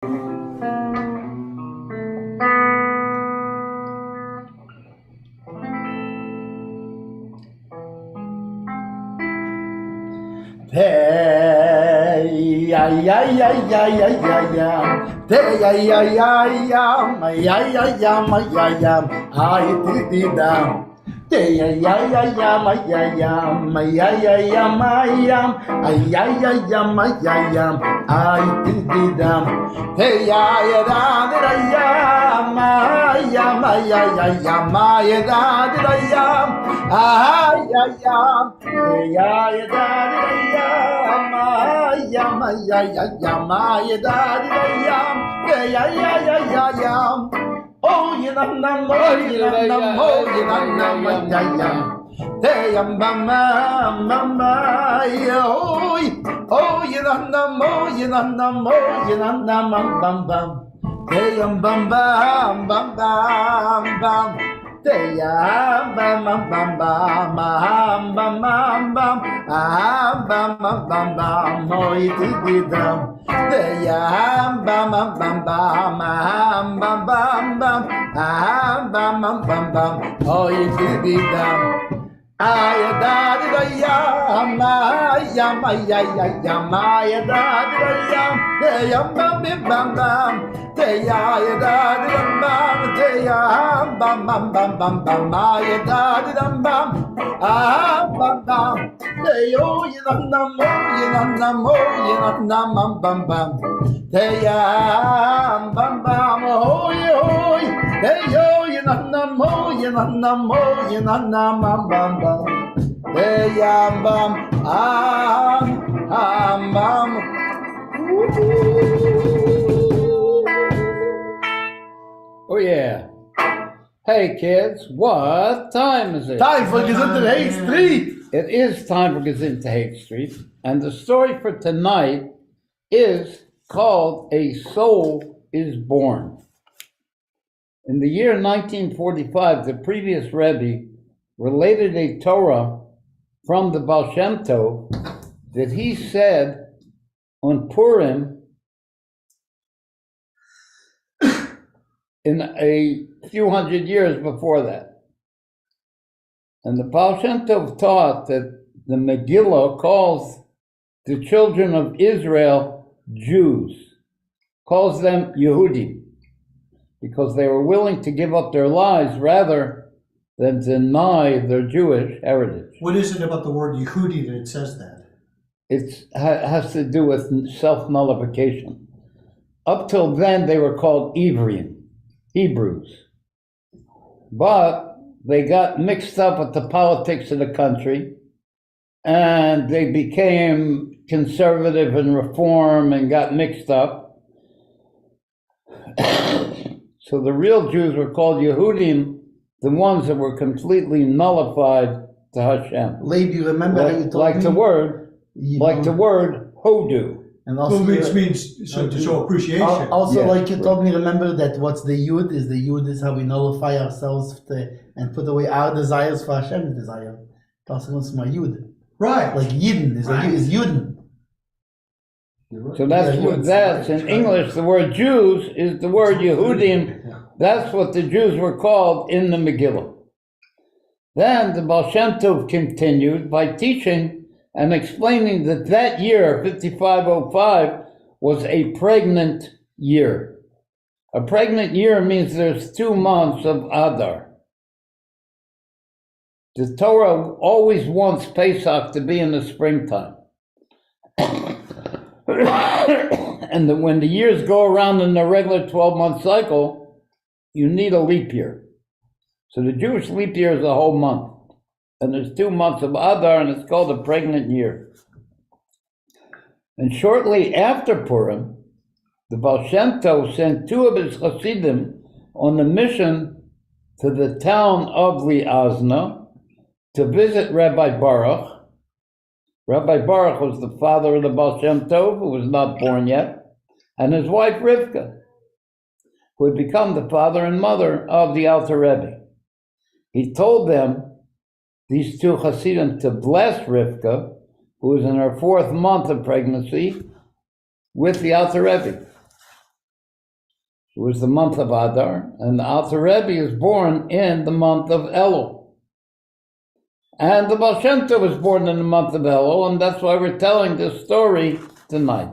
Hey, ya ya ya ya ya ya ya. Hey, ya ya ya ya, my ya ya ya, my ya ya. I did down. Hey, ya ya ya ya, my ya ya, my ya ya ya, my ya. Ay ya ya ya, my ya ya. I did down. Hey, ya ya da da ya, my ya, my ya ya ya, my ya da da ya. Ay ya ya, hey ya ya da da ya. Ya ma ya ya ya ma ya da da ya ya ya ya ya ya oh ya na na mo ya na mo ya na na ma ya ya te ya ma ma ma ma ya oh ya na mo ya na mo ya na ma bam bam te ya bam bam bam bam bam te ya bam bam bam bam bam bam bam bam bam bam oi tidam te ya bam bam bam bam bam bam bam bam oi tidam ay da da ya ma ya ma ya ya ya ma ya da da ya te ya bam bam bam te ya da da bam te ya bam bam bam bam bam ma ya da da bam bam bam te yo ya na mo ya na mo ya na bam bam bam te ya bam bam hoy hoy te yo ya na mo ya na mo ya na bam bam bam te ya bam bam. Oh yeah. Hey kids, what time is it? Time for Gezintahait Street. It is time for Gezintahait Street, and the story for tonight is called A Soul is Born. In the year 1945, the previous Rebbe related a Torah from the Baal Shem Tov that he said on Purim in a few hundred years before that. And the Baal Shem Tov taught that the Megillah calls the children of Israel Jews, calls them Yehudim, because they were willing to give up their lives rather than deny their Jewish heritage. What is it about the word Yehudi that it says that? It has to do with self-nullification. Up till then, they were called Hebrews. But they got mixed up with the politics of the country, and they became conservative and reform and got mixed up. So the real Jews were called Yehudim, the ones that were completely nullified to Hashem. Lady, you remember how you told like me? the word hodu. And also, Which means to show appreciation. Also, Yeah, like you right. told me, remember that what's the Yud is how we nullify ourselves and put away our desires for Hashem's desire. Das ist uns mal Yud. Right. Like Yidden is Yuden. So that's in English, the word Jews is the word Yehudim. That's what the Jews were called in the Megillah. Then the Baal Shem Tov continued by teaching and explaining that that year, 5505, was a pregnant year. A pregnant year means there's 2 months of Adar. The Torah always wants Pesach to be in the springtime. And when the years go around in the regular 12-month cycle, you need a leap year. So the Jewish leap year is a whole month. And there's 2 months of Adar, and it's called a pregnant year. And shortly after Purim, the Baal Shem Tov sent 2 of his Hasidim on a mission to the town of Liazna to visit Rabbi Baruch. Rabbi Baruch was the father of the Baal Shem Tov, who was not born yet, and his wife Rivka, who had become the father and mother of the Alter Rebbe. He told them, these 2 Hasidim, to bless Rivka, who was in her 4th month of pregnancy, with the Alter Rebbe. It was the month of Adar, and the Alter Rebbe is born in the month of Elul. And the Baal Shem Tov was born in the month of Elul, and that's why we're telling this story tonight.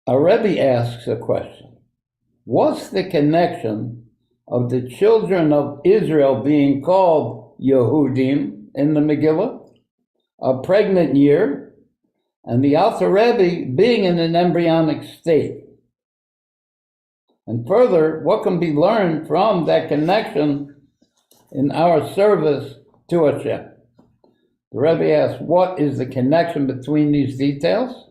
A Rebbe asks a question. What's the connection of the children of Israel being called Yehudim in the Megillah, a pregnant year, and the Alter Rebbe being in an embryonic state? And further, what can be learned from that connection in our service to Hashem? The Rebbe asks, what is the connection between these details?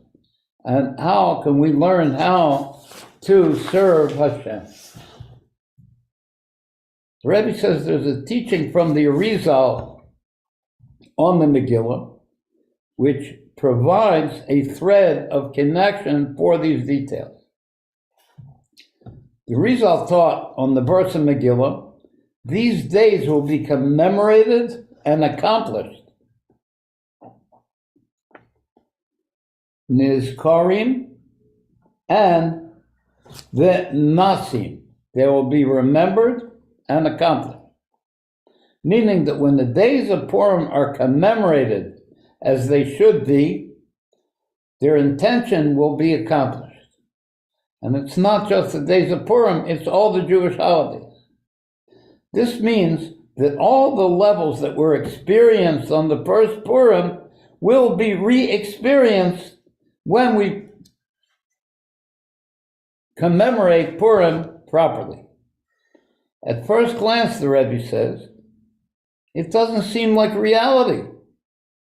And how can we learn how to serve Hashem? The Rebbe says there's a teaching from the Arizal on the Megillah, which provides a thread of connection for these details. The Arizal taught on the verse of Megillah, these days will be commemorated and accomplished. Nizkarim and the Nasim. They will be remembered and accomplished. Meaning that when the days of Purim are commemorated as they should be, their intention will be accomplished. And it's not just the days of Purim, it's all the Jewish holidays. This means that all the levels that were experienced on the first Purim will be re-experienced when we commemorate Purim properly. At first glance, the Rebbe says, it doesn't seem like reality.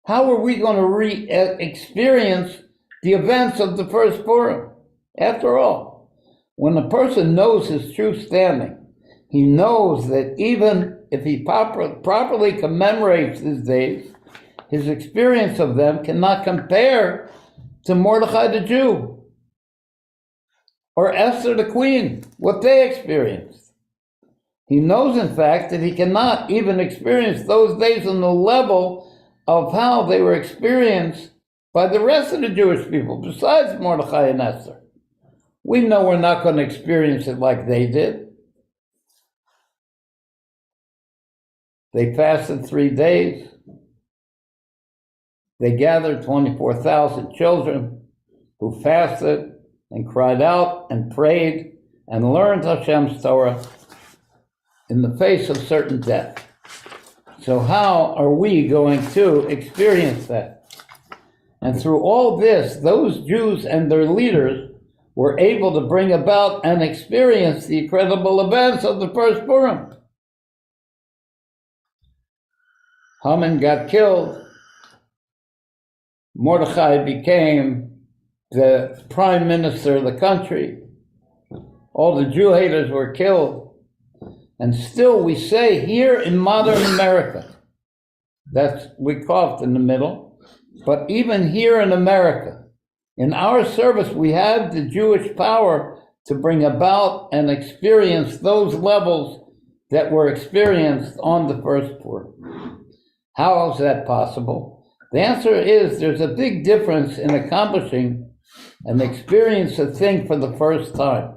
How are we going to re-experience the events of the first Purim? After all, when a person knows his true standing, he knows that even if he properly commemorates his days, his experience of them cannot compare to Mordechai the Jew or Esther the Queen, what they experienced. He knows, in fact, that he cannot even experience those days on the level of how they were experienced by the rest of the Jewish people, besides Mordechai and Esther. We know we're not going to experience it like they did. They fasted 3 days. They gathered 24,000 children who fasted and cried out and prayed and learned Hashem's Torah in the face of certain death. So how are we going to experience that? And through all this, those Jews and their leaders were able to bring about and experience the incredible events of the first Purim. Haman got killed. Mordechai became the prime minister of the country. All the Jew haters were killed. And still we say here in modern America, we coughed in the middle, but even here in America, in our service, we have the Jewish power to bring about and experience those levels that were experienced on the first Purim. How is that possible? The answer is there's a big difference in accomplishing and experience a thing for the first time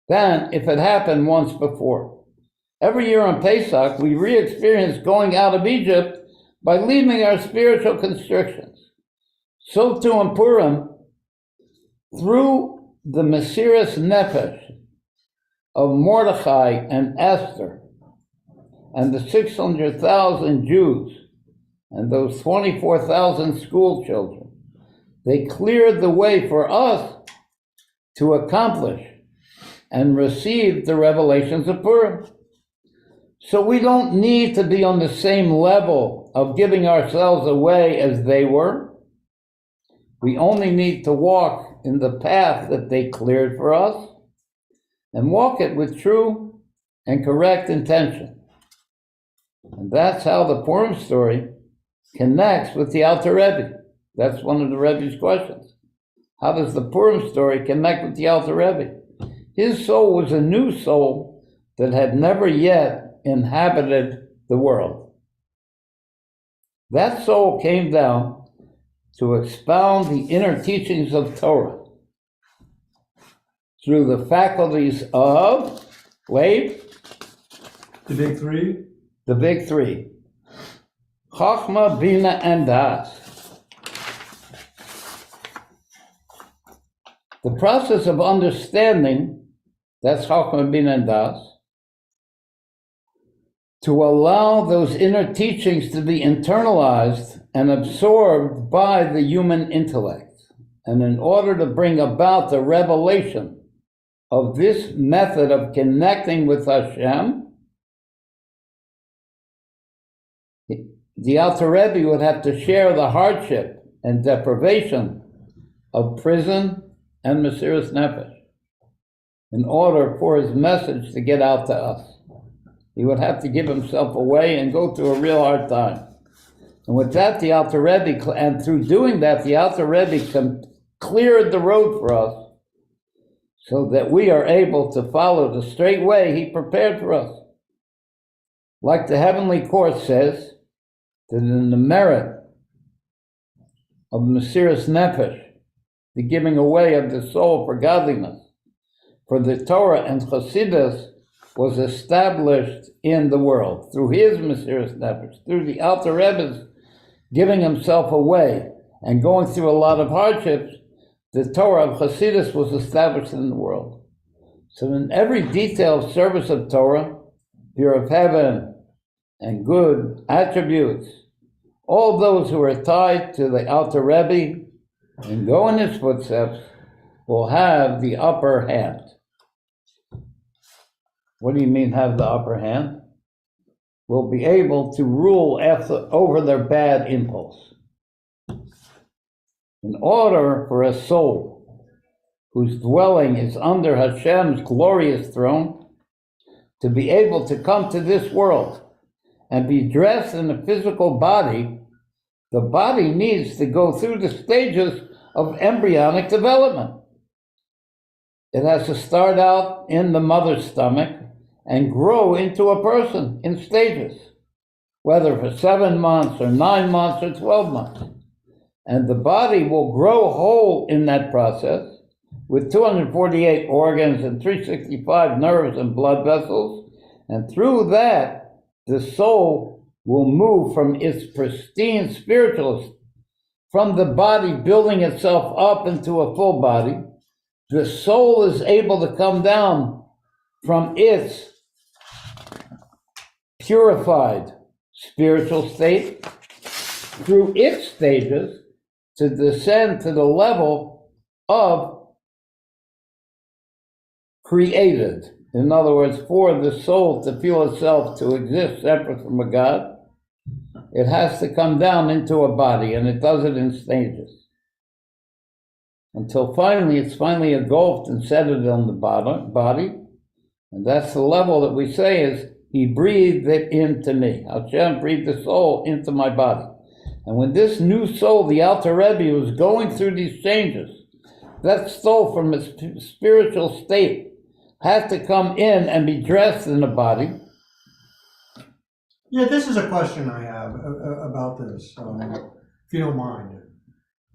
than if it happened once before. Every year on Pesach, we re-experience going out of Egypt by leaving our spiritual constrictions. So too in Purim, through the Mesiras Nefesh of Mordechai and Esther, and the 600,000 Jews, and those 24,000 school children, they cleared the way for us to accomplish and receive the revelations of Purim. So we don't need to be on the same level of giving ourselves away as they were. We only need to walk in the path that they cleared for us and walk it with true and correct intention. And that's how the Purim story connects with the Alter Rebbe. That's one of the Rebbe's questions. How does the Purim story connect with the Alter Rebbe? His soul was a new soul that had never yet inhabited the world. That soul came down to expound the inner teachings of Torah through the faculties of, The big three? the big three, Chachma, Bina, and Das. The process of understanding, that's Chachma, Bina, and Das, to allow those inner teachings to be internalized and absorbed by the human intellect. And in order to bring about the revelation of this method of connecting with Hashem, the Alter Rebbe would have to share the hardship and deprivation of prison and Mesiras Nefesh in order for his message to get out to us. He would have to give himself away and go through a real hard time. And with that, the Alter Rebbe, and through doing that, the Alter Rebbe cleared the road for us so that we are able to follow the straight way he prepared for us. Like the Heavenly Court says, that in the merit of Mesiras Nefesh, the giving away of the soul for godliness, for the Torah and Chassidus was established in the world through his Mesiras Nefesh, through the Alter Rebbe's giving himself away and going through a lot of hardships. The Torah of Chassidus was established in the world. So in every detail of service of Torah, fear of heaven and good attributes, all those who are tied to the Alter Rebbe and go in his footsteps will have the upper hand. What do you mean have the upper hand? Will be able to rule over their bad impulse. In order for a soul whose dwelling is under Hashem's glorious throne to be able to come to this world and be dressed in a physical body, the body needs to go through the stages of embryonic development. It has to start out in the mother's stomach and grow into a person in stages, whether for 7 months or 9 months or 12 months. And the body will grow whole in that process with 248 organs and 365 nerves and blood vessels. And through that, the soul will move from its pristine spiritual, from the body building itself up into a full body. The soul is able to come down from its purified spiritual state through its stages to descend to the level of created. In other words, for the soul to feel itself to exist separate from a God, it has to come down into a body, and it does it in stages. Until finally, it's finally engulfed and settled on the body. And that's the level that we say is, he breathed it into me. Hashem breathed the soul into my body. And when this new soul, the Alter Rebbe, was going through these changes, that soul from its spiritual state had to come in and be dressed in a body. Yeah, this is a question I have about this, if you don't mind.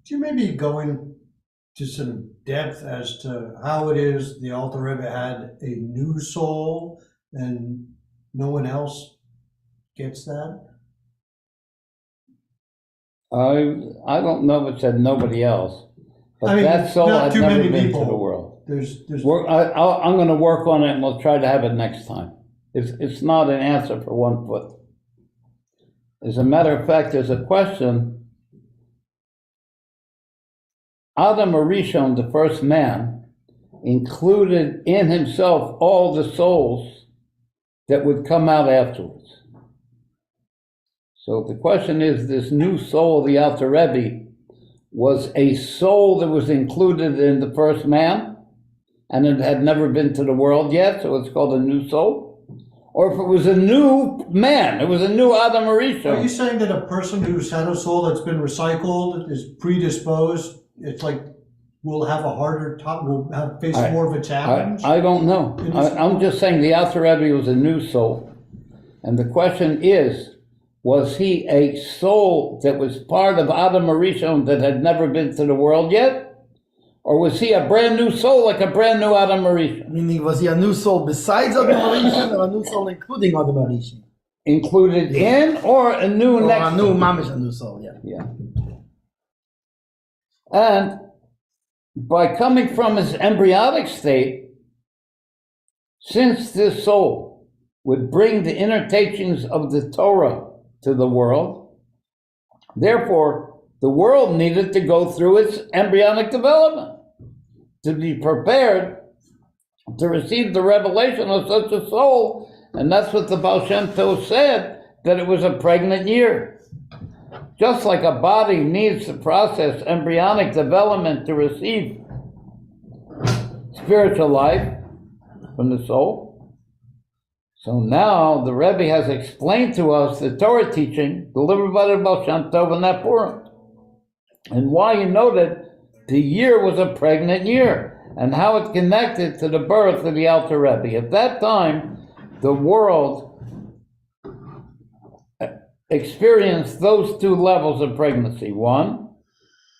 Do you maybe go into some depth as to how it is the Alter Rebbe had a new soul and no one else gets that? I don't know if it said nobody else, but I mean, that soul not had too never many been people. to the world. There's I'm going to work on it, and we'll try to have it next time. It's not an answer for 1 foot. As a matter of fact, there's a question. Adam Arishon, the first man, included in himself all the souls that would come out afterwards. So the question is, this new soul, the Alter Rebbe, was a soul that was included in the first man, and it had never been to the world yet, so it's called a new soul? Or if it was a new man, it was a new Adam Arishon. Are you saying that a person who's had a soul that's been recycled is predisposed? It's like will have a harder time, will have face more of a challenge? I don't know. I'm just saying the Alter Rebbe was a new soul. And the question is, Was he a soul that was part of Adam Arishon that had never been to the world yet? Or was he a brand new soul, like a brand new Adam Arishon? Meaning, was he a new soul besides Adam Arishon, or a new soul including Adam Arishon? Included in, or a new Or next? a new mamish, a new soul, yeah. Yeah. And by coming from his embryonic state, since this soul would bring the inner teachings of the Torah to the world, therefore, the world needed to go through its embryonic development to be prepared to receive the revelation of such a soul. And that's what the Baal Shem Tov said, that it was a pregnant year. Just like a body needs to process embryonic development to receive spiritual life from the soul. So now the Rebbe has explained to us the Torah teaching delivered by the Baal Shem Tov in that Purim. And why you noted the year was a pregnant year, and how it connected to the birth of the Alter Rebbe. At that time, the world experienced those two levels of pregnancy. One,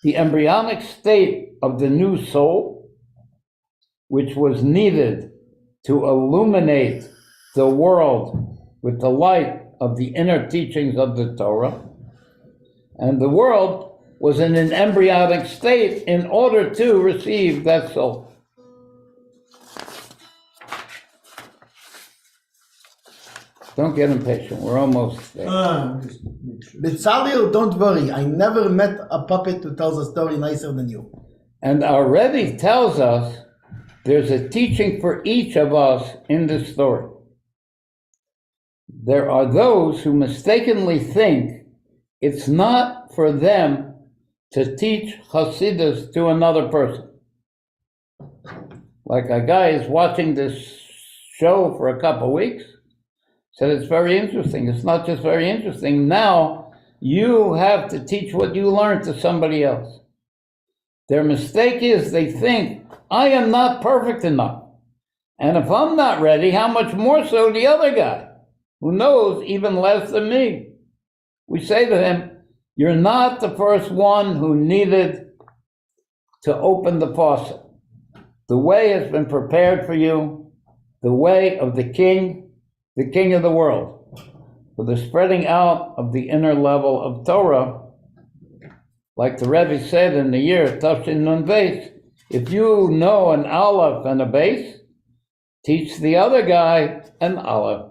the embryonic state of the new soul, which was needed to illuminate the world with the light of the inner teachings of the Torah. And the world was in an embryonic state in order to receive that soul. Don't get impatient, we're almost there. Just make sure. Bezalel, don't worry, I never met a puppet who tells a story nicer than you. And our Rebbe tells us there's a teaching for each of us in this story. There are those who mistakenly think it's not for them to teach Hasidus to another person. Like a guy is watching this show for a couple of weeks, said it's very interesting. It's not just very interesting. Now you have to teach what you learned to somebody else. Their mistake is they think, I am not perfect enough. And if I'm not ready, how much more so the other guy, who knows even less than me? We say to him, you're not the first one who needed to open the faucet. The way has been prepared for you, the way of the king of the world, for the spreading out of the inner level of Torah. Like the Rebbe said in the year Tafshin Nun Beis, if you know an Aleph and a Beis, teach the other guy an Aleph.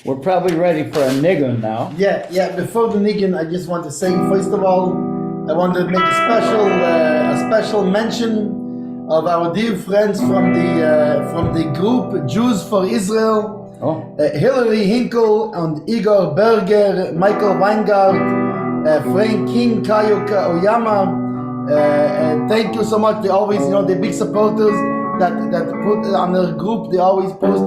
We're probably ready for a nigun now. Yeah, before the nigun, I just want to say, first of all, I want to make a special mention of our dear friends from the group Jews for Israel. Hillary Hinkle and Igor Berger, Michael Weingart, Frank King, Kayo Oyama. Thank you so much. They always, they're big supporters that put on their group. They always post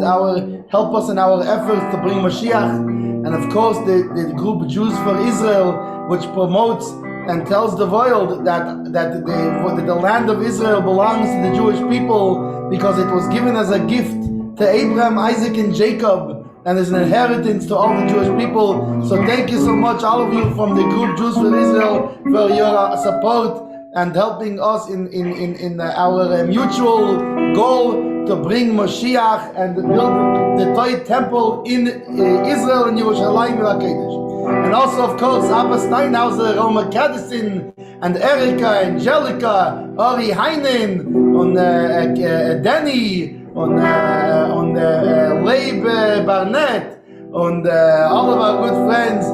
help us in our efforts to bring Mashiach. And of course, the group Jews for Israel, which promotes and tells the world that the land of Israel belongs to the Jewish people because it was given as a gift to Abraham, Isaac, and Jacob, and as an inheritance to all the Jewish people. So thank you so much, all of you from the group Jews for Israel, for your support and helping us in our mutual goal to bring Mashiach and build the Toy Temple in Israel and Yerushalayim HaKadosh. And also, of course, Abba Steinhauser, Roma Kadison, and Erika, Angelica, Ori Heinen, and Danny, and Leib Barnett, and all of our good friends.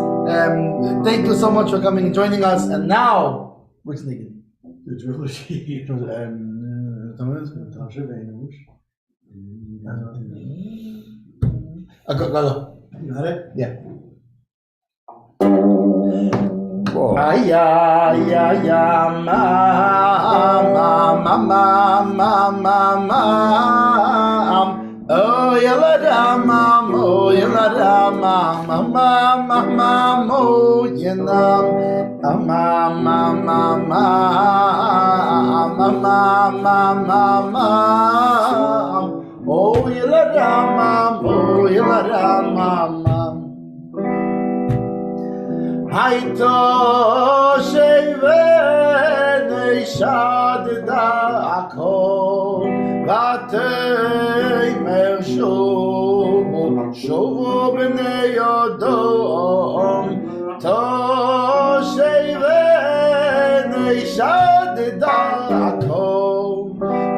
Thank you so much for coming and joining us. And now, what's needed? The trilogy. Go. You got it? Yeah. Whoa. Ay, ay, ay, ay, oh, yalla damam, oh, yalla damam, oh, yanam, oh, yalla damam, oh, yalla damam. Haito shevene shad da'ako Vatei mer shuvu b'nei Yodom To shevene shad da'ako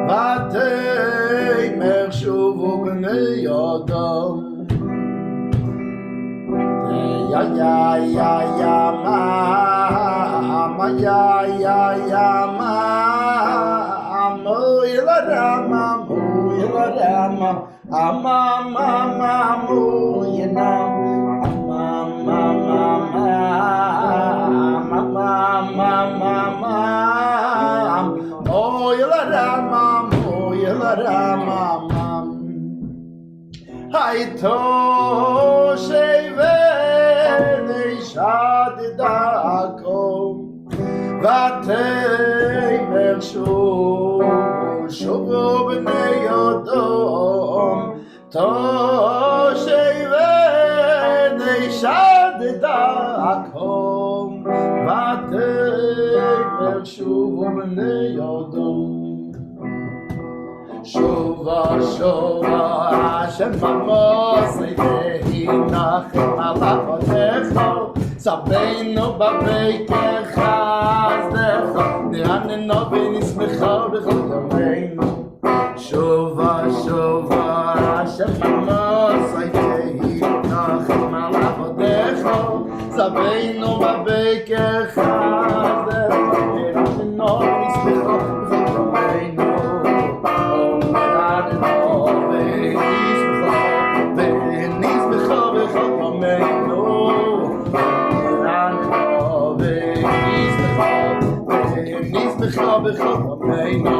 Vatei mer shuvu b'nei Yodom Ya ya ya ya ma ya ya ya ma mo yela rama mo yela rama ama ma mo yena ama ma mo yela rama Haito shevene shad da'ako Vatei mer shuvu b'nei Yodom To shevene shad da'ako Vatei mer shuvu b'nei Yodom Shova, Shova, Hashem Mamosei Ve'inachem alachotecho Sabeinu b'beikecha azdecho Niranenu v'nismecha b'chol yameinu Shova, Shova, Hashem Mamosei Ve'inachem alachotecho Sabeinu b'beikecha azdecho Niranenu v'nismecha b'chol yameinu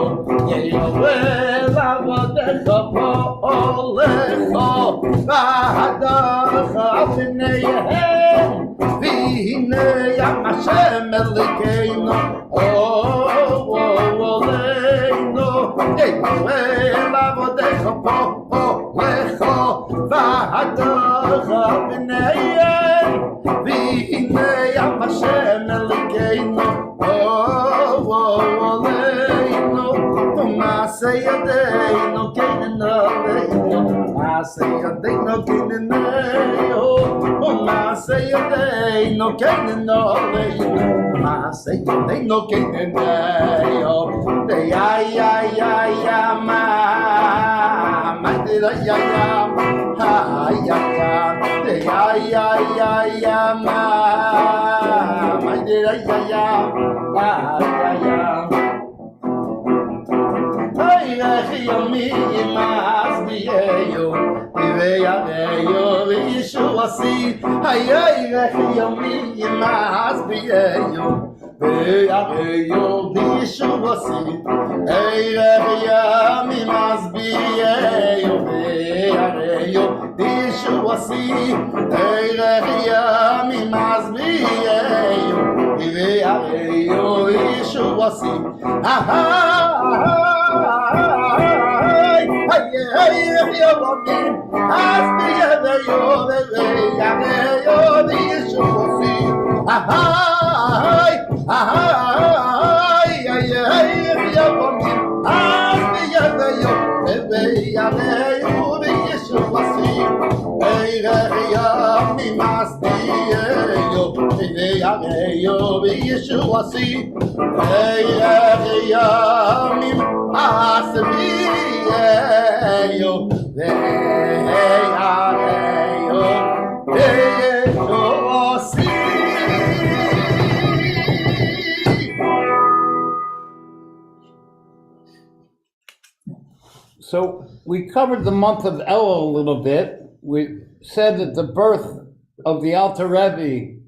So we covered the month of Elul a little bit. We said that the birth of the Alter Rebbe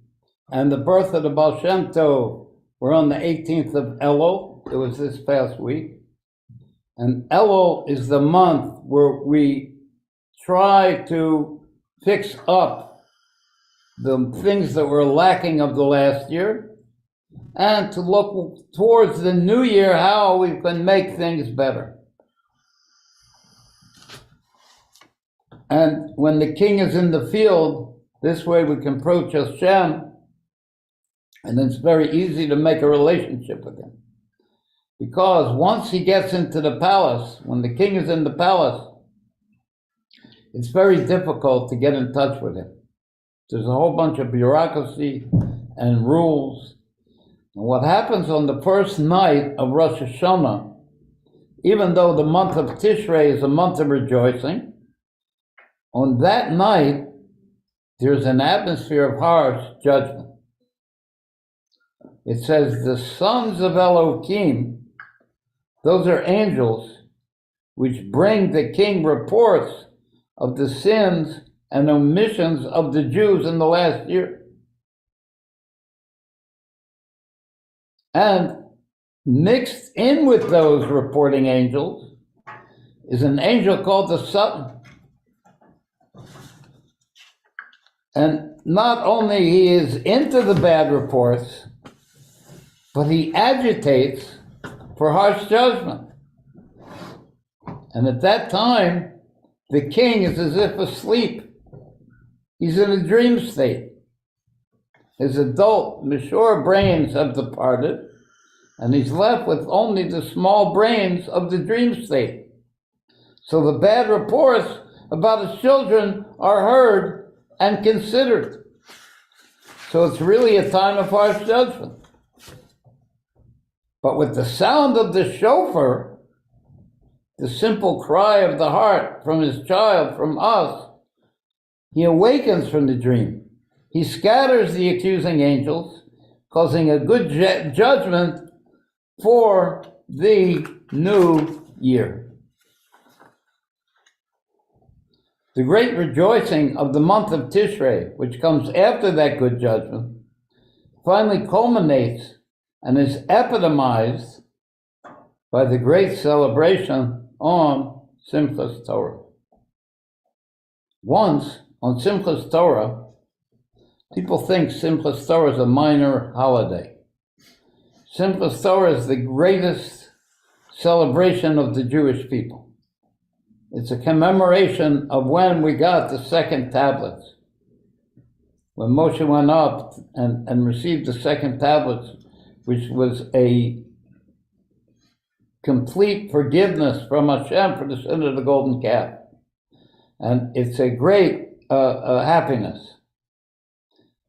and the birth of the Baal Shem Tov were on the 18th of Elul. It was this past week. And Elul is the month where we try to fix up the things that were lacking of the last year and to look towards the new year, how we can make things better. And when the king is in the field, this way we can approach Hashem And it's very easy to make a relationship with him. Because once he gets into the palace, when the king is in the palace, it's very difficult to get in touch with him. There's a whole bunch of bureaucracy and rules. And what happens on the first night of Rosh Hashanah, even though the month of Tishrei is a month of rejoicing, on that night, there's an atmosphere of harsh judgment. It says, the sons of Elohim, those are angels, which bring the king reports of the sins and omissions of the Jews in the last year. And mixed in with those reporting angels is an angel called the Satan. And not only he is into the bad reports, but he agitates for harsh judgment. And at that time, the king is as if asleep. He's in a dream state. His adult, mature brains have departed, and he's left with only the small brains of the dream state. So the bad reports about his children are heard and considered. So it's really a time of harsh judgment. But with the sound of the shofar, the simple cry of the heart from his child, from us, he awakens from the dream. He scatters the accusing angels, causing a good judgment for the new year. The great rejoicing of the month of Tishrei, which comes after that good judgment, finally culminates and is epitomized by the great celebration on Simchas Torah. Once, on Simchas Torah, people think Simchas Torah is a minor holiday. Simchas Torah is the greatest celebration of the Jewish people. It's a commemoration of when we got the second tablets. When Moshe went up and received the second tablets, which was a complete forgiveness from Hashem for the sin of the golden calf. And it's a great happiness.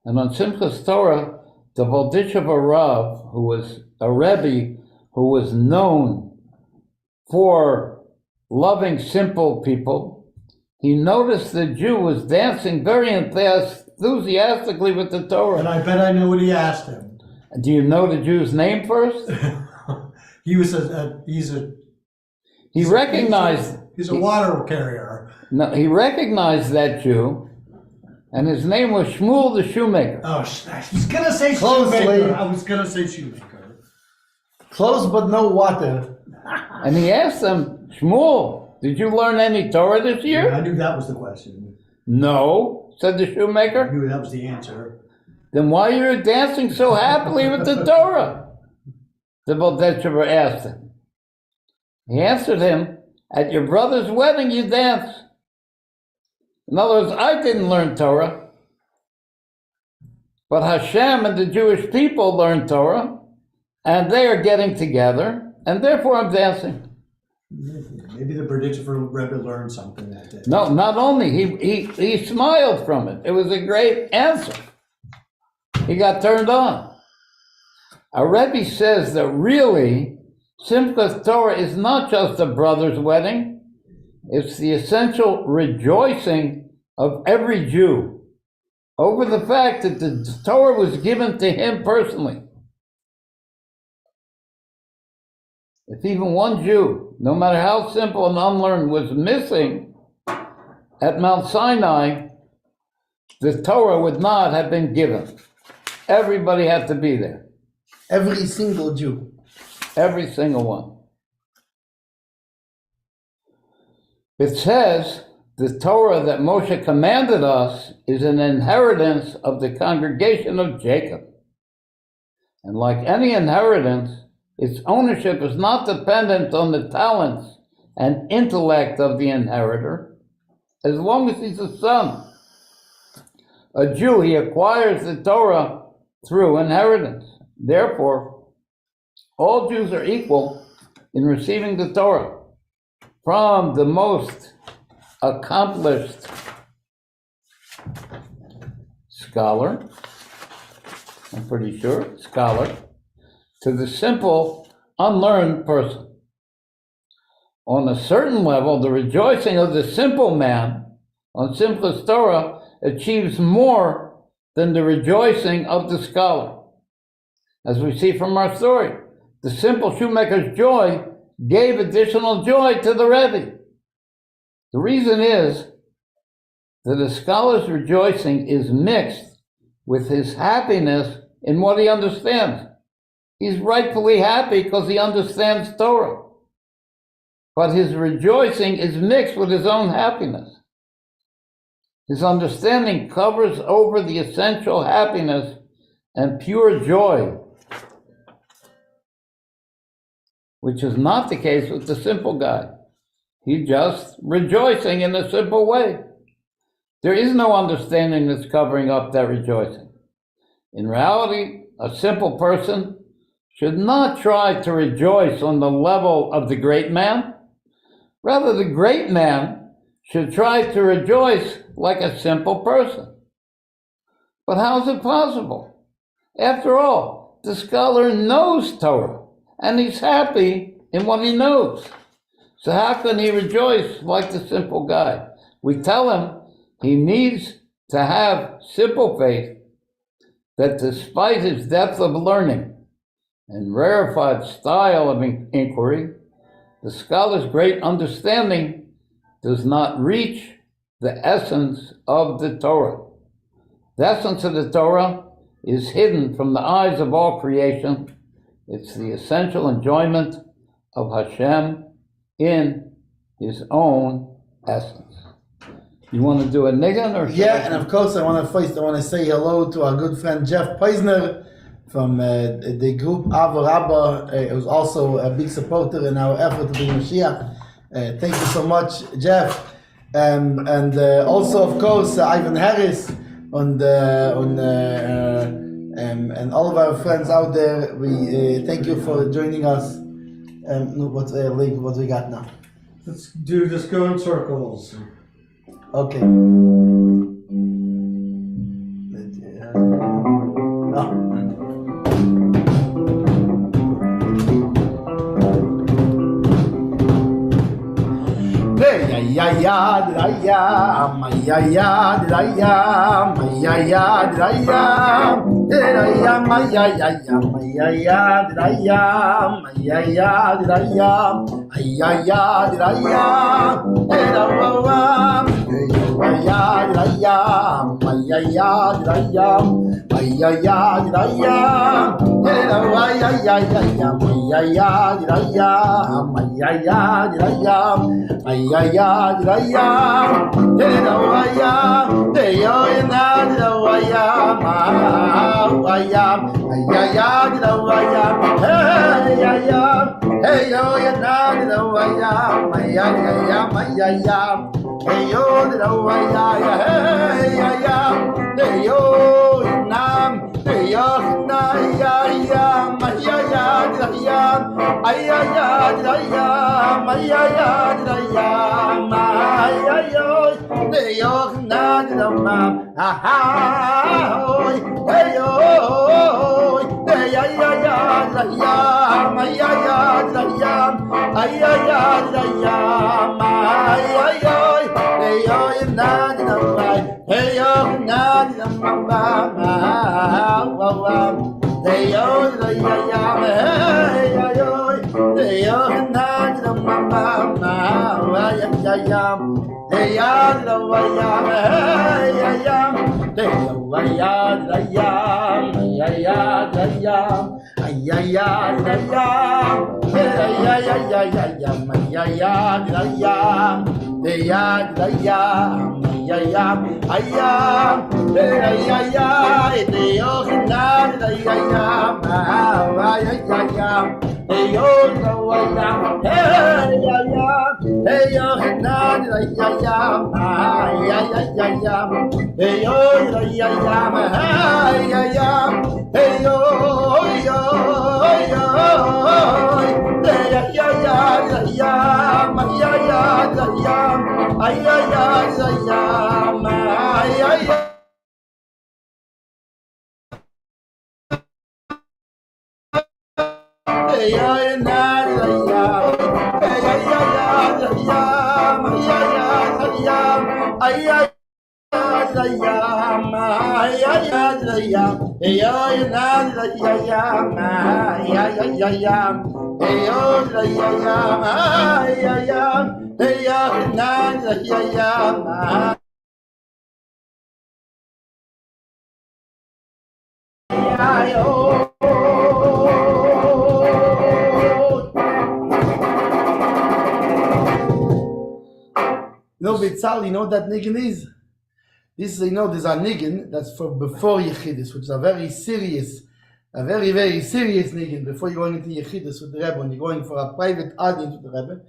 And on Simchas Torah, the Voldishev Rav, who was a Rebbe who was known for loving simple people, he noticed the Jew was dancing very enthusiastically with the Torah. And I bet I know what he asked him. Do you know the Jew's name first? He's a water carrier. No, he recognized that Jew, and his name was Shmuel the shoemaker. Oh, I was gonna say shoemaker. I was gonna say shoemaker. Close but no water. And he asked him, Shmuel, did you learn any Torah this year? Yeah, I knew that was the question. No, said the shoemaker. I knew that was the answer. Then why are you dancing so happily with the Torah? The Voldeshever asked him. He answered him, at your brother's wedding you dance. In other words, I didn't learn Torah, but Hashem and the Jewish people learned Torah, and they are getting together, and therefore I'm dancing. Maybe the Berditchever Rebbe learned something that day. No, not only, he smiled from it. It was a great answer. He got turned on. Our Rebbe says that really, Simchas Torah is not just a brother's wedding, it's the essential rejoicing of every Jew over the fact that the Torah was given to him personally. If even one Jew, no matter how simple and unlearned, was missing at Mount Sinai, the Torah would not have been given. Everybody had to be there. Every single Jew. Every single one. It says the Torah that Moshe commanded us is an inheritance of the congregation of Jacob. And like any inheritance, its ownership is not dependent on the talents and intellect of the inheritor, as long as he's a son. A Jew, he acquires the Torah through inheritance. Therefore, all Jews are equal in receiving the Torah from the most accomplished scholar, I'm pretty sure, scholar, to the simple, unlearned person. On a certain level, the rejoicing of the simple man on simplest Torah achieves more than the rejoicing of the scholar. As we see from our story, the simple shoemaker's joy gave additional joy to the Rebbe. The reason is that the scholar's rejoicing is mixed with his happiness in what he understands. He's rightfully happy because he understands Torah. But his rejoicing is mixed with his own happiness. His understanding covers over the essential happiness and pure joy, which is not the case with the simple guy. He's just rejoicing in a simple way. There is no understanding that's covering up that rejoicing. In reality, a simple person should not try to rejoice on the level of the great man. Rather, the great man should try to rejoice like a simple person. But how is it possible? After all, the scholar knows Torah, and he's happy in what he knows. So how can he rejoice like the simple guy? We tell him he needs to have simple faith that despite his depth of learning and rarefied style of inquiry, the scholar's great understanding does not reach the essence of the Torah. The essence of the Torah is hidden from the eyes of all creation. It's the essential enjoyment of Hashem in his own essence. You want to do a niggun or? Yeah, and of course I want to say hello to our good friend Jeff Peisner from the group Ava Rabba, who's also a big supporter in our effort to bring Mashiach. Thank you so much, Jeff. And also, of course, Ivan Harris and all of our friends out there. We thank you for joining us. What we got now? Let's go in circles. Okay. Ya ya ya ya ma ya ya ya ma ya ya ya ya ma ya ya ma ya ya ya ma ya ya ya ay ya ya ya era wa wa ya ya ya ma ya ya ya ay ya ya ya era wa ya ya ma ya ya ya ma ya ya ay ya ya Raya, Terawaya, Teoyana, Rawaya, Mawaya, Ayaya, Rawaya, Heyaya, Heyoyana, Rawaya, Mayaya, Mayaya, Heyo, Rawaya, Heyaya, Teoyanam, Teoyana, Yaya, Mayaya, Raya, Ayaya, Raya, Mayaya, Raya, Mayayoy, Teoyana, Rama, Ahayoy, Heyoy, Teyaya, Raya, Mayaya, Raya, Ayaya, Raya, Mayayoy, Teoyana, Rama, Teoyana, Rama, hey yo yo yo hey ya ya ya ya ma ya ya ya ay ya ya ya ma ya ya hey ya na ya hey ya ya ya ma ya ya ya ay ya No, Bitzal, you know what that niggin is? This, there's a niggin that's for before Yechidus, which is a very, very serious niggin before you're going into Yechidus with the Rebbe, when you're going for a private audience with the Rebbe.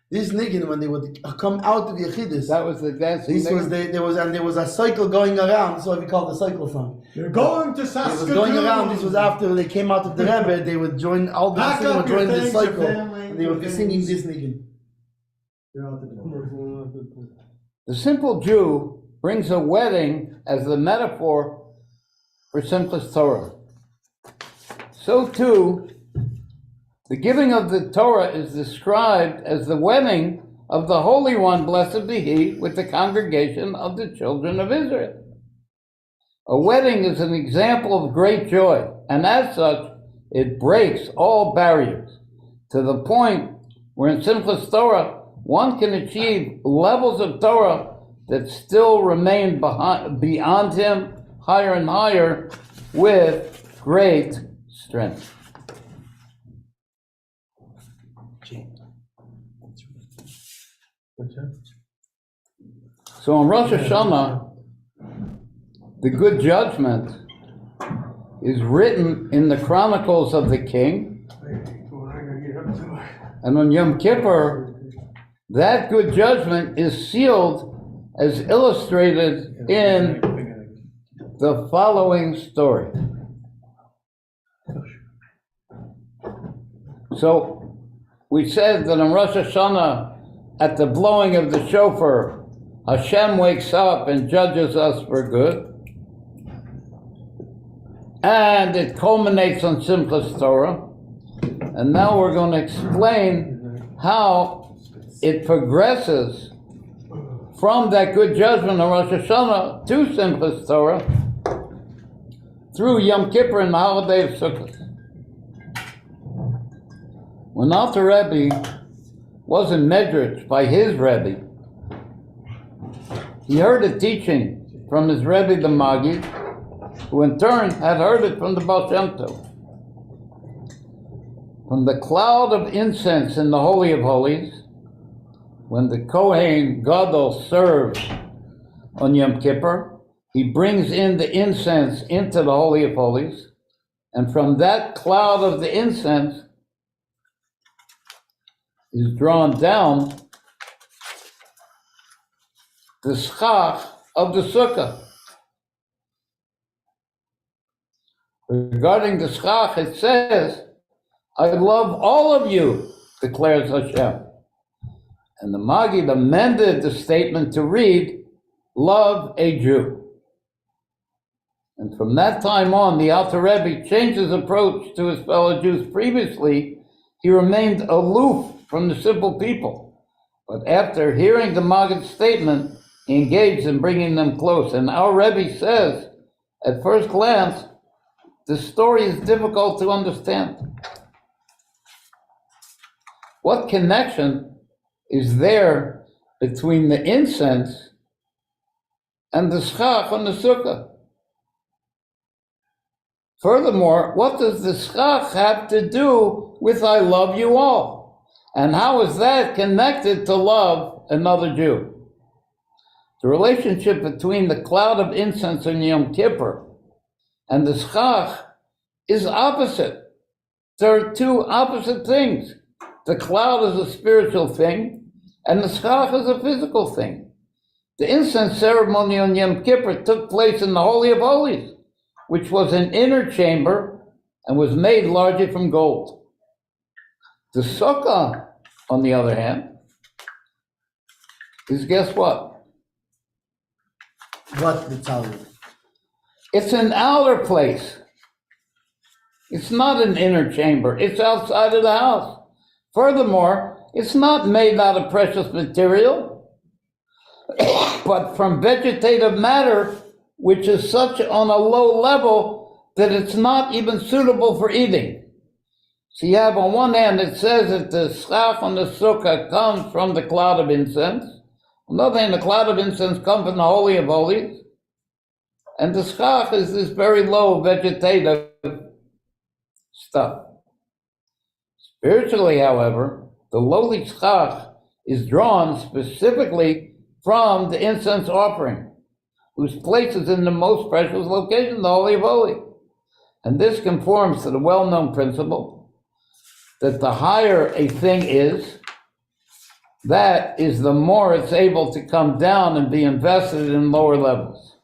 This niggin, when they would come out of Yechidus, That was the dancing. this was there was a cycle going around. That's what we call the cycle song. You're going to It was Saskatoon. going around. This was after they came out of the Rebbe. They would join all the Pack Hasidim up would your join the things, your cycle, family, and they would be your singing things. this niggin. You're out the door. The simple Jew brings a wedding as the metaphor for simplest Torah. So too, the giving of the Torah is described as the wedding of the Holy One, blessed be He, with the congregation of the children of Israel. A wedding is an example of great joy, and as such, it breaks all barriers to the point where in simplest Torah, one can achieve levels of Torah that still remain beyond him, higher and higher, with great strength. So in Rosh Hashanah, the good judgment is written in the Chronicles of the King, and on Yom Kippur, that good judgment is sealed as illustrated in the following story. So we said that on Rosh Hashanah, at the blowing of the shofar, Hashem wakes up and judges us for good. And it culminates on Simchas Torah. And now we're going to explain how it progresses from that good judgment of Rosh Hashanah to Simchas Torah through Yom Kippur and the holiday of Sukkot. When Alter Rebbe was in Medrash by his Rebbe, he heard a teaching from his Rebbe the Magi, who in turn had heard it from the Baal Shem Tov. From the cloud of incense in the Holy of Holies, when the Kohen Gadol serves on Yom Kippur, he brings in the incense into the Holy of Holies, and from that cloud of the incense is drawn down the schach of the sukkah. Regarding the schach, it says, I love all of you, declares Hashem. And the Maggid amended the statement to read, love a Jew. And from that time on, the Alter Rebbe changed his approach to his fellow Jews. Previously, he remained aloof from the simple people. But after hearing the Maggid's statement, he engaged in bringing them close. And our Rebbe says, at first glance, the story is difficult to understand. What connection is there between the incense and the schach on the sukkah? Furthermore, what does the schach have to do with I love you all? And how is that connected to love another Jew? The relationship between the cloud of incense on Yom Kippur and the schach is opposite. There are two opposite things. The cloud is a spiritual thing, and the schach is a physical thing. The incense ceremony on Yom Kippur took place in the Holy of Holies, which was an inner chamber and was made largely from gold. The sukkah, on the other hand, is guess what? What Nitzavim? It's an outer place. It's not an inner chamber. It's outside of the house. Furthermore, it's not made out of precious material, but from vegetative matter, which is such on a low level that it's not even suitable for eating. So you have on one hand, it says that the schach on the sukkah comes from the cloud of incense. On the other hand, the cloud of incense comes from the Holy of Holies. And the schach is this very low vegetative stuff. Spiritually, however, the lowly schach is drawn specifically from the incense offering, whose place is in the most precious location, the Holy of Holies. And this conforms to the well-known principle that the higher a thing is, that is the more it's able to come down and be invested in lower levels.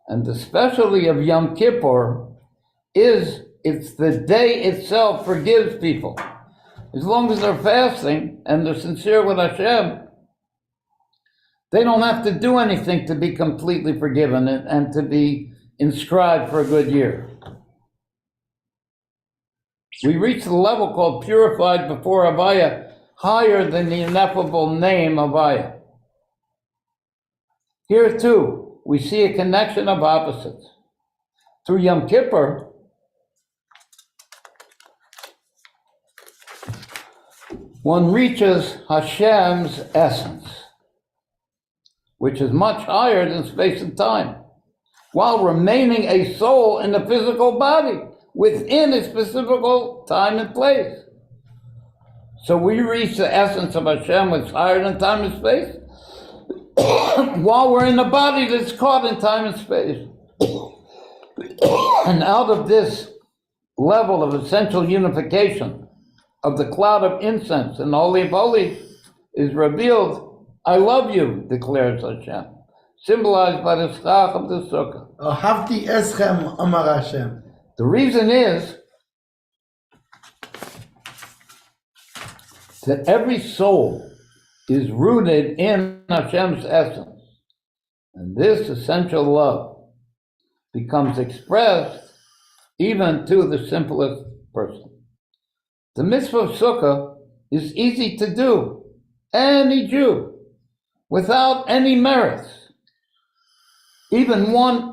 And the specialty of Yom Kippur is it's the day itself forgives people. As long as they're fasting and they're sincere with Hashem, they don't have to do anything to be completely forgiven and to be inscribed for a good year. We reach the level called purified before Havaya, higher than the ineffable name Havaya. Here too, we see a connection of opposites. Through Yom Kippur, one reaches Hashem's essence, which is much higher than space and time, while remaining a soul in the physical body, within a specific time and place. So we reach the essence of Hashem, which is higher than time and space, while we're in the body that's caught in time and space. And out of this level of essential unification of the cloud of incense and the Holy of Holies is revealed, I love you, declares Hashem, symbolized by the schach of the sukkah. Ahavti eschem, Amar Hashem. The reason is that every soul is rooted in Hashem's essence. And this essential love becomes expressed even to the simplest person. The mitzvah of sukkah is easy to do, any Jew, without any merits. Even one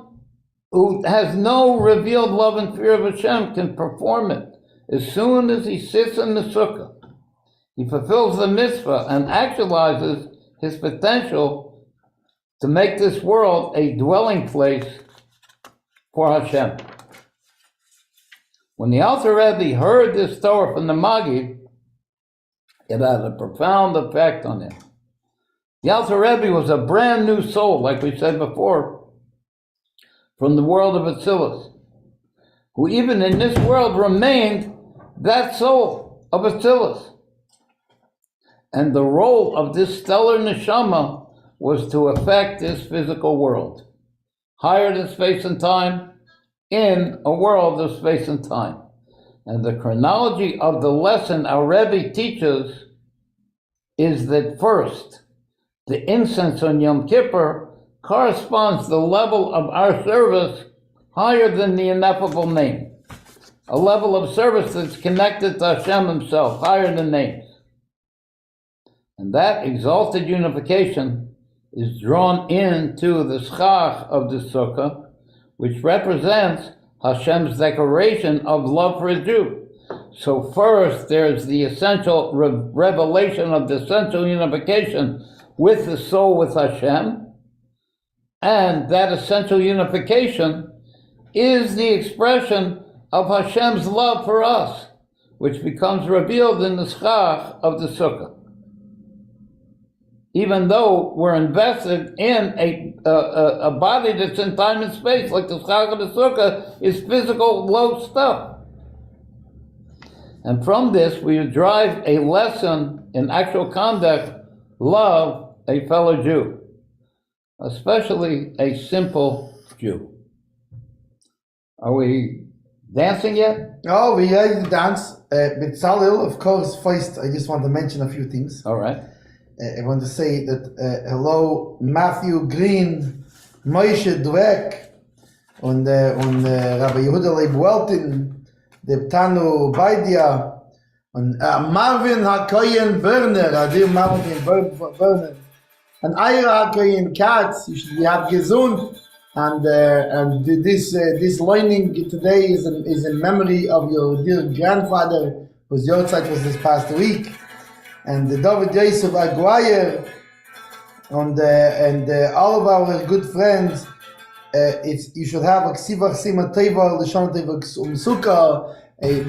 who has no revealed love and fear of Hashem can perform it as soon as he sits in the sukkah. He fulfills the mitzvah and actualizes his potential to make this world a dwelling place for Hashem. When the Alter Rebbe heard this Torah from the Maggid, it had a profound effect on him. The Alter Rebbe was a brand new soul, like we said before, from the world of Atzilus, who even in this world remained that soul of Atzilus. And the role of this stellar neshama was to affect this physical world, higher than space and time, in a world of space and time. And the chronology of the lesson our Rebbe teaches is that first, the incense on Yom Kippur corresponds to the level of our service higher than the ineffable name, a level of service that's connected to Hashem himself, higher than names. And that exalted unification is drawn into the schach of the sukkah, which represents Hashem's declaration of love for a Jew. So first, there's the essential revelation of the essential unification with the soul with Hashem, and that essential unification is the expression of Hashem's love for us, which becomes revealed in the schach of the sukkah. Even though we're invested in a body that's in time and space, like the schach of the sukkah is physical, low stuff. And from this, we derive a lesson in actual conduct: love a fellow Jew, especially a simple Jew. Are we dancing yet? Oh, we ready to dance. With Salil, of course, first I just want to mention a few things. All right. I want to say that hello, Matthew Green, Moshe Dweck, und Rabbi Yehuda Leib Weltin, der Tanu Baidia, und Marvin HaKoyen Werner, Adir Marvin Werner, and Ira HaKoyen Katz, we have gesund, and this learning today is in memory of your dear grandfather, whose Yortzeit was this past week, and David Yosef Aguirre, and all of our good friends. You should have a ksivach sima teva l'shana teva sukkah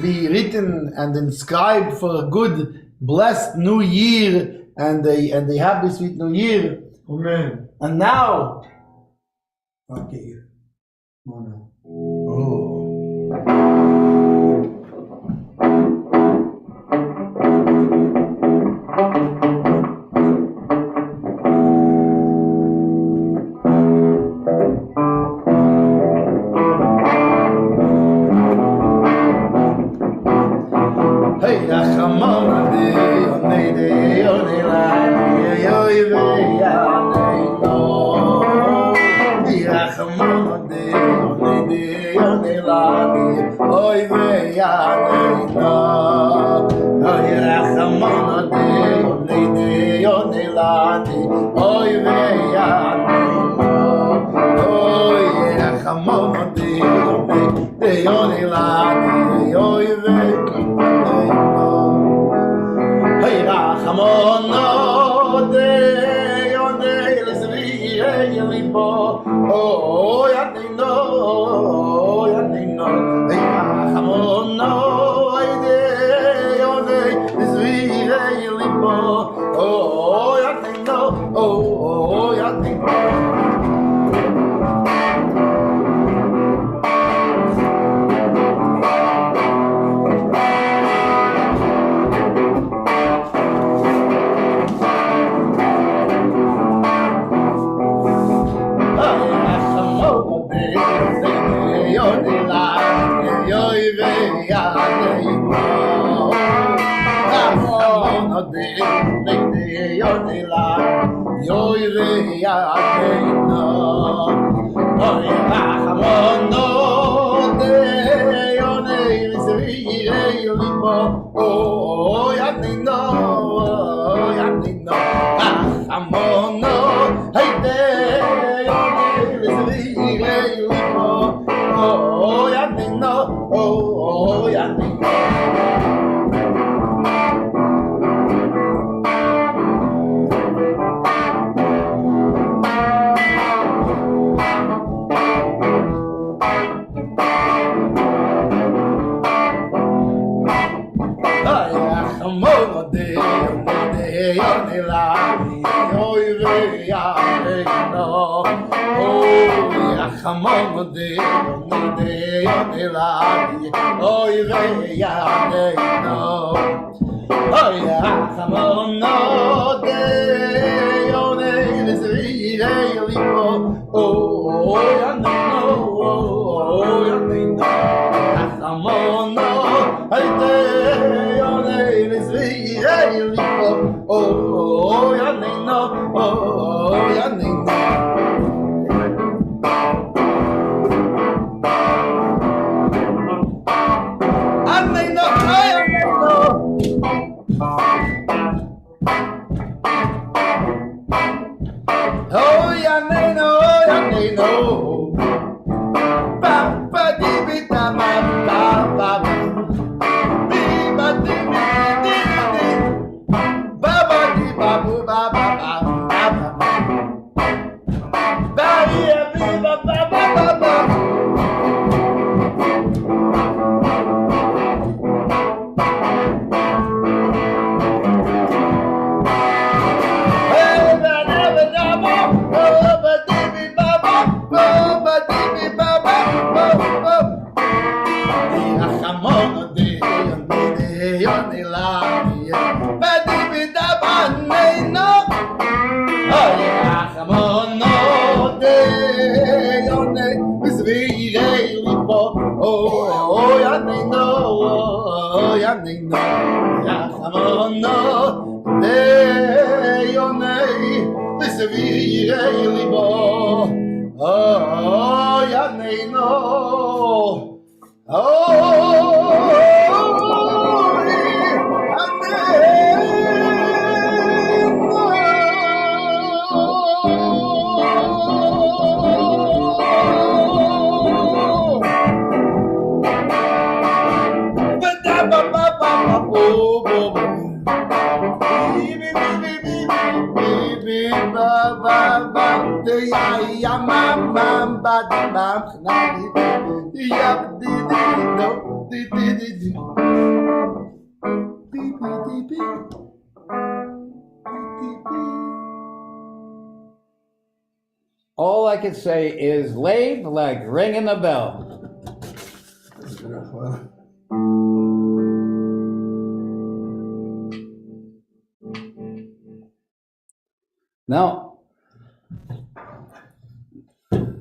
be written and inscribed for a good, blessed New Year and a happy, sweet New Year. Amen. And now, Okay. Come on now. hey, Rachamon, oy ve ya nei no oy rachamon de yo nei lani oy ve ya nei no oy rachamon de yo nei lani oy ve nei no hey rachamon de yo nei lesvi ye libo oh ya nei no ya nei no oh no, I did, oh, they, this really more. Oh, I think no, oh, I think no. Yanino, Yachamono, Deyonei, Lisaviri Libo, oh, Yanino, All I can say is lave like ringing a bell. Now,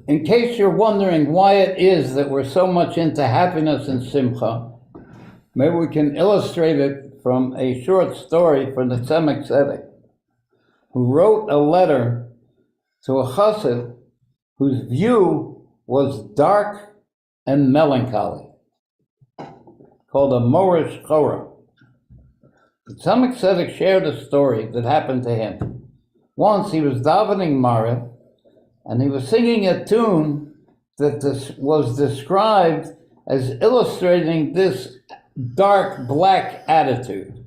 in case you're wondering why it is that we're so much into happiness and simcha, maybe we can illustrate it from a short story from the Nitzavim, who wrote a letter to a chassid whose view was dark and melancholy, called a Morish Chora. The Nitzavim shared a story that happened to him. Once he was davening Mariv, and he was singing a tune that was described as illustrating this dark black attitude.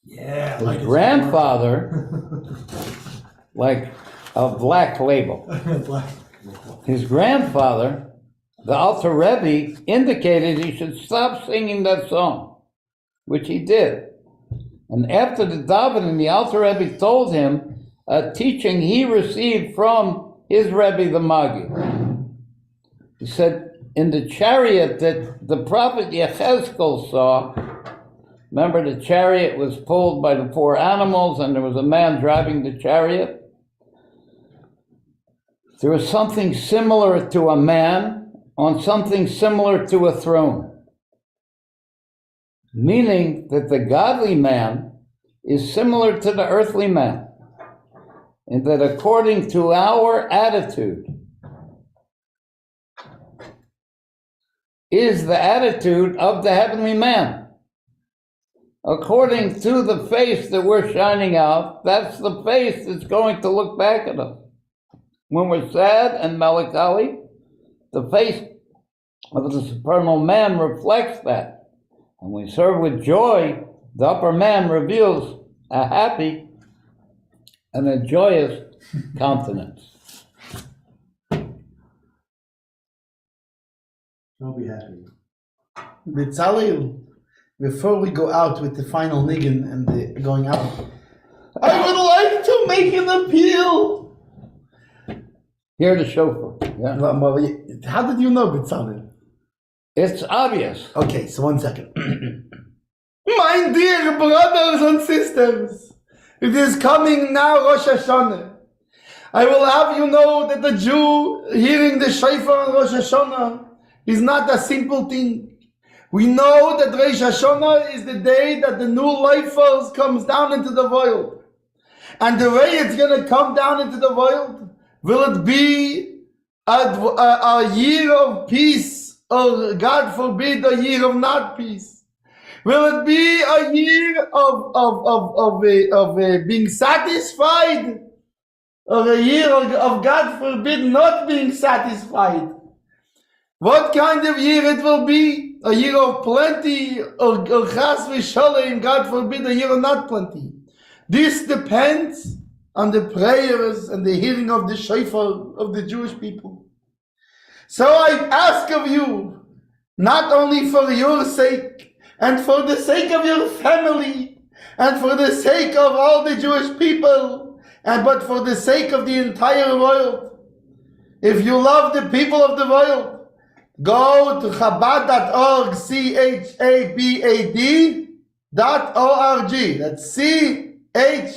Yeah, His grandfather, like a black label. His grandfather, the Alter Rebbe, indicated he should stop singing that song, which he did. And after the davening, the Alter Rebbe told him a teaching he received from his Rebbe, the Magi. He said, in the chariot that the prophet Yechezkel saw, remember the chariot was pulled by the 4 animals and there was a man driving the chariot? There was something similar to a man on something similar to a throne. Meaning that the godly man is similar to the earthly man, and that according to our attitude is the attitude of the heavenly man. According to the face that we're shining out, that's the face that's going to look back at us. When we're sad and melancholy, the face of the supernal man reflects that. And when we serve with joy, the upper man reveals a happy and a joyous countenance. I'll be happy. Betzalel, before we go out with the final niggin and the going out, I would like to make an appeal. Hear the shofar. Yeah. How did you know, Betzalel? It's obvious. Okay, so 1 second. My dear brothers and sisters, it is coming now Rosh Hashanah. I will have you know that the Jew hearing the shofar on Rosh Hashanah is not a simple thing. We know that Rosh Hashanah is the day that the new life force comes down into the world. And the way it's going to come down into the world, will it be a year of peace, or God forbid, a year of not peace? Will it be a year of being satisfied, or a year of God forbid not being satisfied? What kind of year it will be? A year of plenty, or chas v'sholem, God forbid, a year of not plenty? This depends on the prayers and the hearing of the shofar of the Jewish people. So I ask of you, not only for your sake, and for the sake of your family, and for the sake of all the Jewish people, but for the sake of the entire world. If you love the people of the world, go to Chabad.org, CHABAD.org. That's CHABAD.org,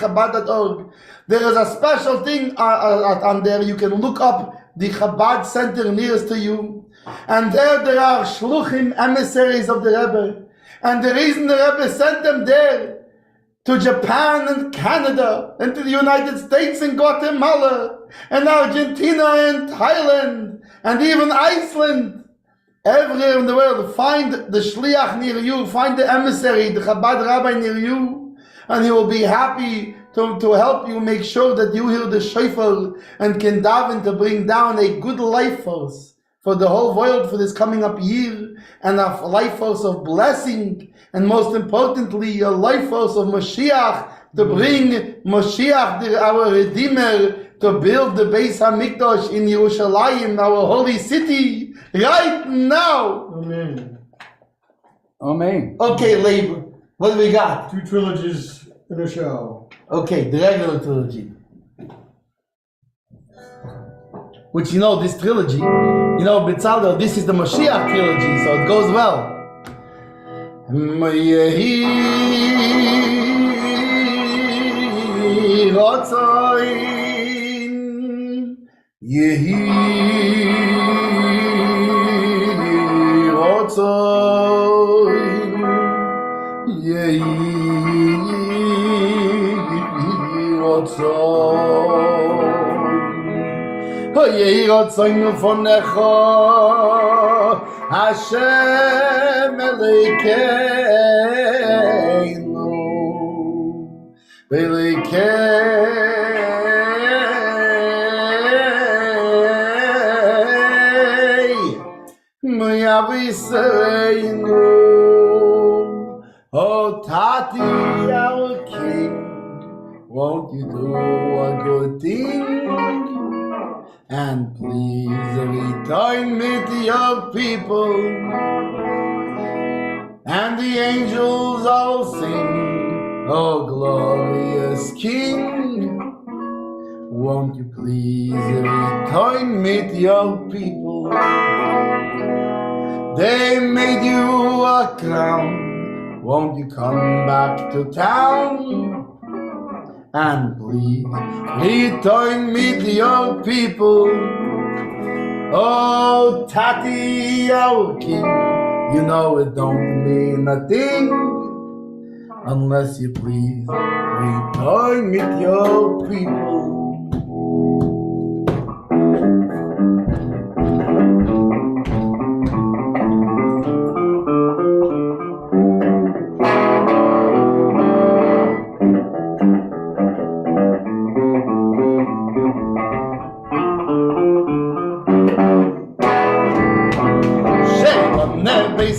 Chabad.org. There is a special thing on there. You can look up the Chabad Center nearest to you. And there are shluchim, emissaries of the Rebbe. And the reason the Rebbe sent them there, to Japan and Canada, and to the United States and Guatemala, and Argentina and Thailand, and even Iceland, everywhere in the world, find the shliach near you, find the emissary, the Chabad rabbi near you, and he will be happy to help you make sure that you hear the shofar and can daven to bring down a good life force for the whole world for this coming up year, and a life force of blessing, and most importantly, a life force of Mashiach, to bring Mashiach, our Redeemer, to build the Beis HaMikdash in Yerushalayim, our holy city, right now. Amen. Amen. Okay, Leib, what do we got? 2 trilogies in a show. Okay, the regular trilogy. Which, you know, this trilogy, you know, B'Tzalel, this is the Mashiach trilogy, so it goes well. Yehi Rotzoin, Yehi Rotzoin, Yehi Rotzoin, Yehi Rotzoin ufonecho, Hashem Elokeinu, Elokeinu, Yaviseinu, Oh Tati, our King, won't you do a good thing? And please return me to your people, and the angels all sing, oh glorious King, won't you please return me to your people? They made you a crown, won't you come back to town? And please return me to your people. Oh, Tati, our King, you know it don't mean a thing unless you please return me to your people.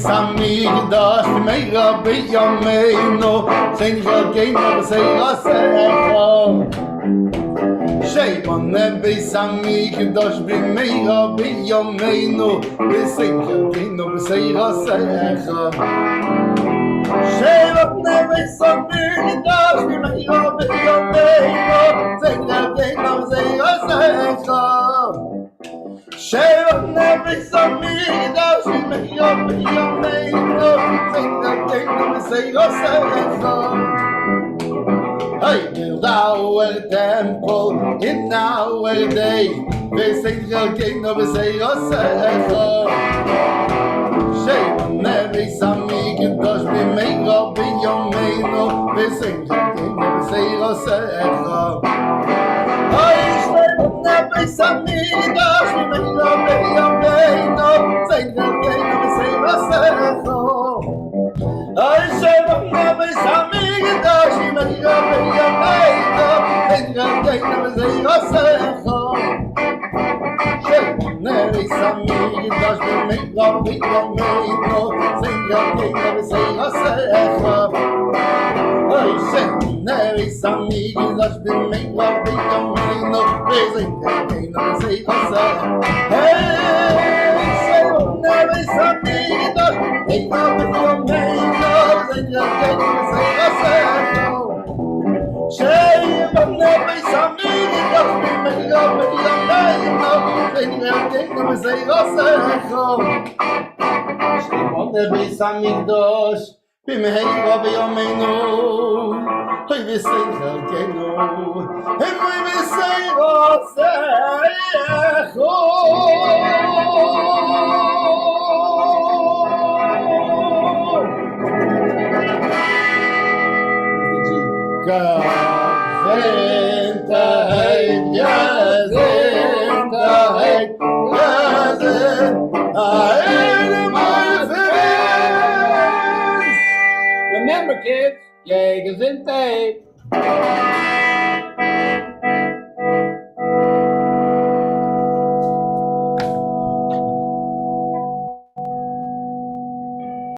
Samigdash meira biyameinu, sein gegeinu b'seira secha. Sheiman nebei samigdash meira biyameinu, sein gegeinu b'seira secha. Sheiman nebei samigdash meira biyameinu, sein gegeinu b'seira secha. Sheiman nebei samigdash meira biyameinu, Hey, build our temple in our day. We sing the king of the Seyosecha. Shame never samig does we make up in your maino. We sing the king of the Seyosecha. Hey, shame never samig does we make up in your maino. Sing the king of the Seyosecha. I say, but never saw me get down. She made up in your night. And you take them as they are saying. She never saw me get down. She made up in your night. Sing your king of the say, I say, I say, never saw me get down. She made up in your night. Sing your king of the say, I say, hey, say, never saw me get down. Take up in your night. And you take me say I said no. Say but never saw me just be made up with your name. And you take me say I said no. Say but never saw me just במהרה בימינו, אוי בסייך חלקנו, אוי בסייך עושייך. Gezintahait, Gezintahait, Gezintahait, my friends. Remember, kids, yay, Gezintahait.